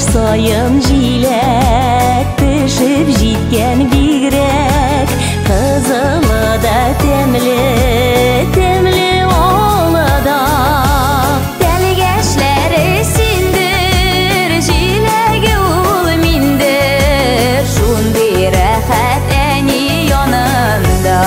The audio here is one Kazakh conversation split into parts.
сайын жиләк пішіп жеткен бигрәк, қызылы да тәмле, тәмле олы да. Тәлгәшләре синдер, жиләге ул миндер, шундый рәхәт әни янында.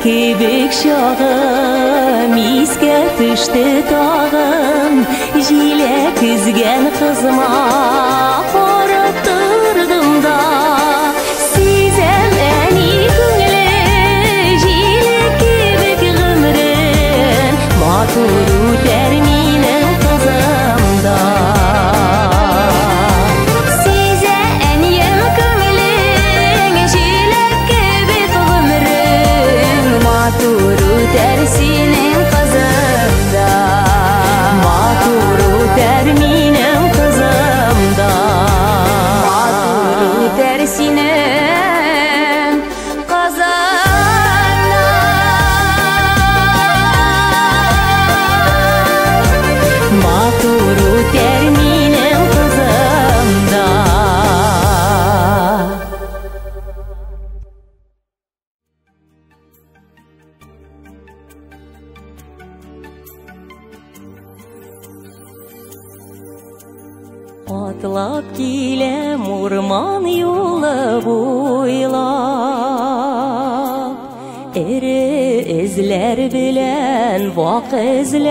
Кебек шағым, искә түшті тағым, жиләк үзгән қызыма қарап тұрдым да. Сизәм әни күңле, жиләк кебек ғұмрын, матур үтәр минем қызымда. Синең қызымда, матур үтәр минем қызымда, матур үтәр синең қызымда. Матур үтәр минем қызымда. Атлап киләм урман юлы буйлап, эре эзләр белән вак эзләр,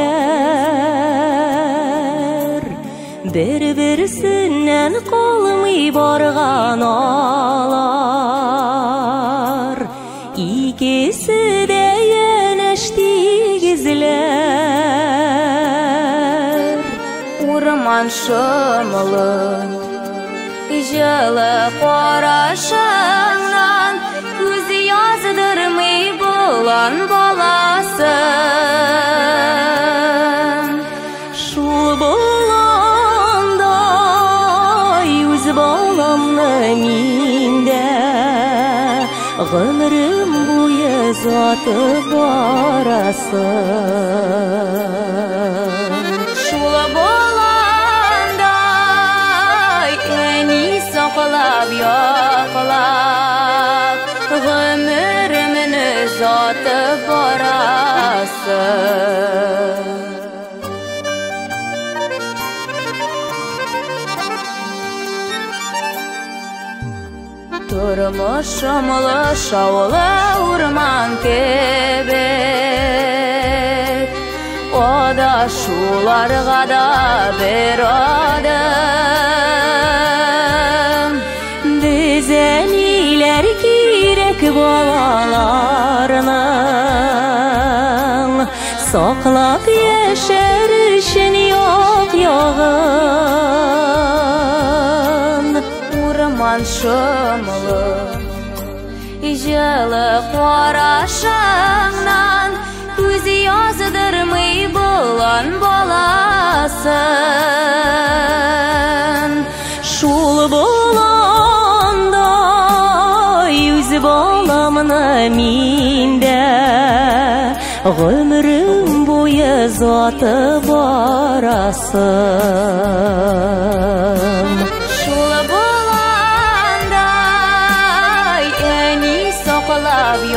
бер-берсеннән калмый барган алар, икесе дә янәш тигезләр. Урман шомлы, жылы карашыңнан күз яздырмый булган баласын. Шул булгандай үз баламны миндә гомрем буе затып барасын. Шул яклап, гомеремне затып барасын. Тормышымлы шаулы урман кебек, ода шуларга да бер адым. Әниләр кирәк балаларның, саклап яшәр өчен як-ягын. Урман шомлы, жылы карашыңнан күз яздырмый булган баласын. Шул баламны миндә гомрем буе затып барасын. Шул булгандай әни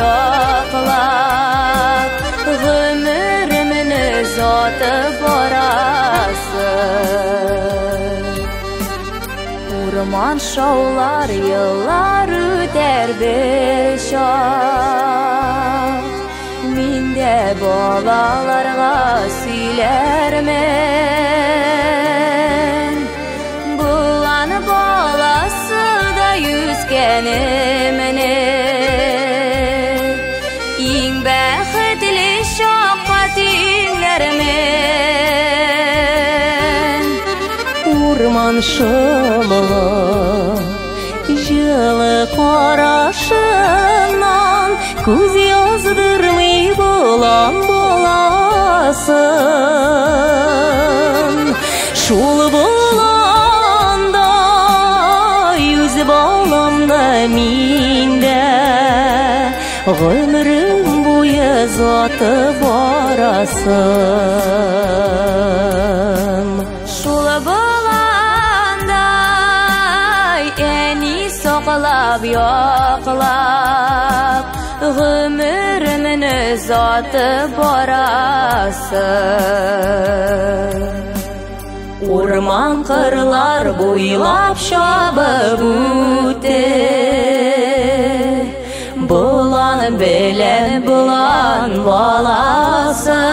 yoqlab Gümrümünü uzatib borasın Urman şovlar yıllar öter beşak Minde balalarga söylermen Bulan balası da yüzgenimini İng bäxetli şafqat inglermen Urman şımlı Жылы қарашынан Көз яздырмай болан боласың Шул боланда Үз баламда минде Гөмрüm буе заты барасың Шул боланда Eni soqlab yoqlab Gümrümünü uzatib borasın Urman qırlar boylab şabib o'tib Bulan bilen bulan balası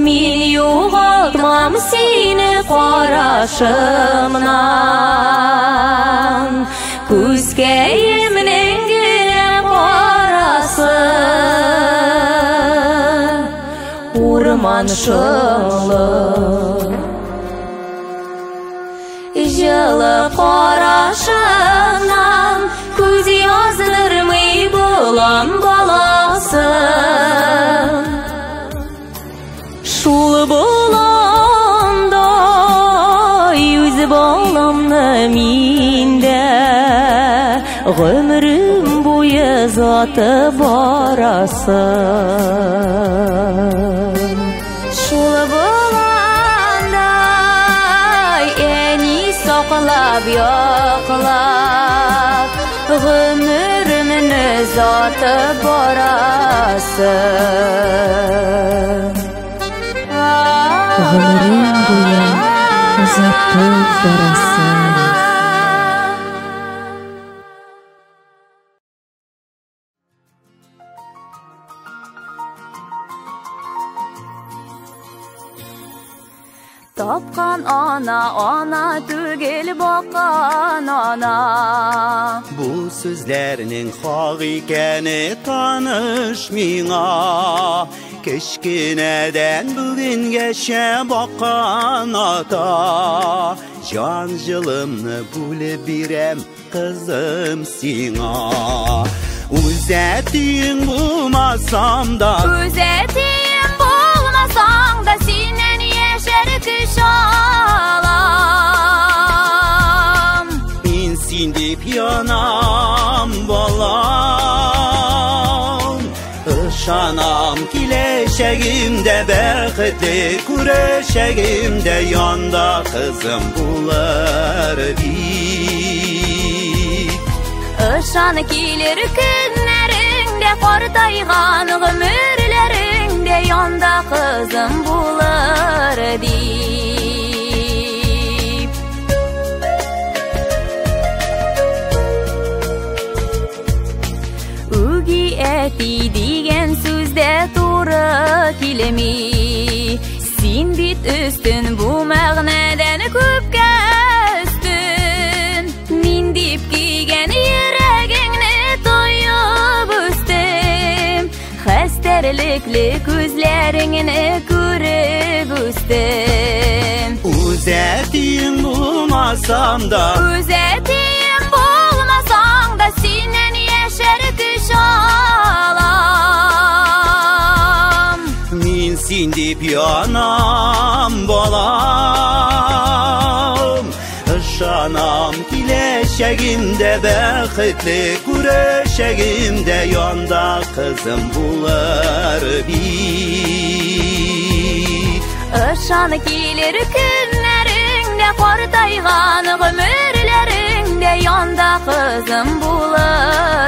Min yo'qotmam seni qarashimdan Ko'zgayimning qorasi Urman shili Жылы qarashimdan Ko'z yozdirmay bulan balasi Şul bolanda Yüz balamda minde Gümrüm boyu zatı barasın Şul bolanda Eni soqlab yoqlab Gümrümünü zatı barasın Gümrüm boyu uzatib borasın Tapqan ana tugel boqqan ana Bu sözlerinin haq ekeni tanış miňa Keşkineden bugüngeşe baqqan ata Can jılımny bule birem kızım siňa Üzetin bulmasam da Üzetin bulmasam da sinen yeşer kış alam İnsindip yanam balam Işanam kileşegimde bäxetli Kureşegimde yanda kızım bular dik Işan kilir günlerinde Qortaygan gümürlerinde Yanda kızım bular dip Ugi eti digen sözde to'g'ri kelmi Sen bit üstün bu ma'nadan ko'pga üstün Men deb kiygan yuragingni to'yib o'sdim Xastarlikli ko'zlaringni ko'rib o'sdim Üzetin bulmasam da Üzetin bulmasam da senen yeşer kış alam Men sindip yanam balam Işanam kileşegimde bäxetli Kureşegimde yanda kızım bular bit Işan kilir günlerinde Qortaygan gümürlerinde Yanda kızım bular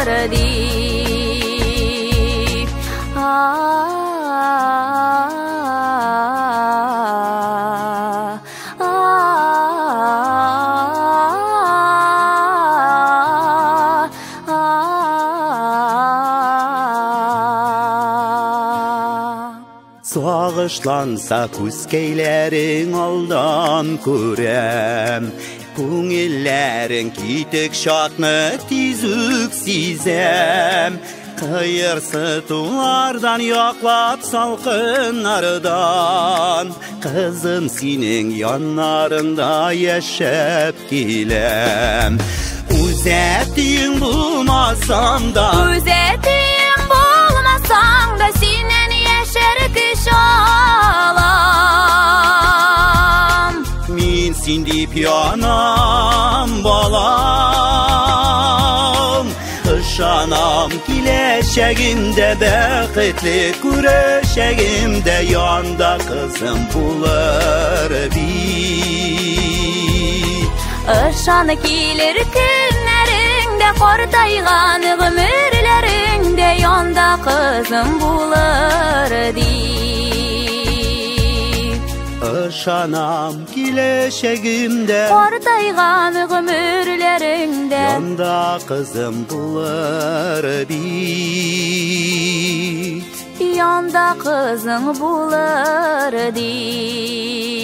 bağışlansa küskeylerin aldan көрем. Көңілләрің китік шатны тизүк сизем. Қайырсытулардан яклап салқын арыдан, қызым сенің яннарында яшәп килем. Үзәтің булмасам да, Үзәтің булмасаң да, синен яшәр көч алам. Мин син дип янам, балам. Ышанам киләчәгемдә бәхетле күрешәгемдә, янда кызым булыр бит. Ышаны килер көннәреңдә, картайган гомерләреңдә, янда кызым булыр ди. Ышанам киләчәгемдә, Картайган гомерләреңдә, янда кызым булыр бит. Янда кызың булыр ди.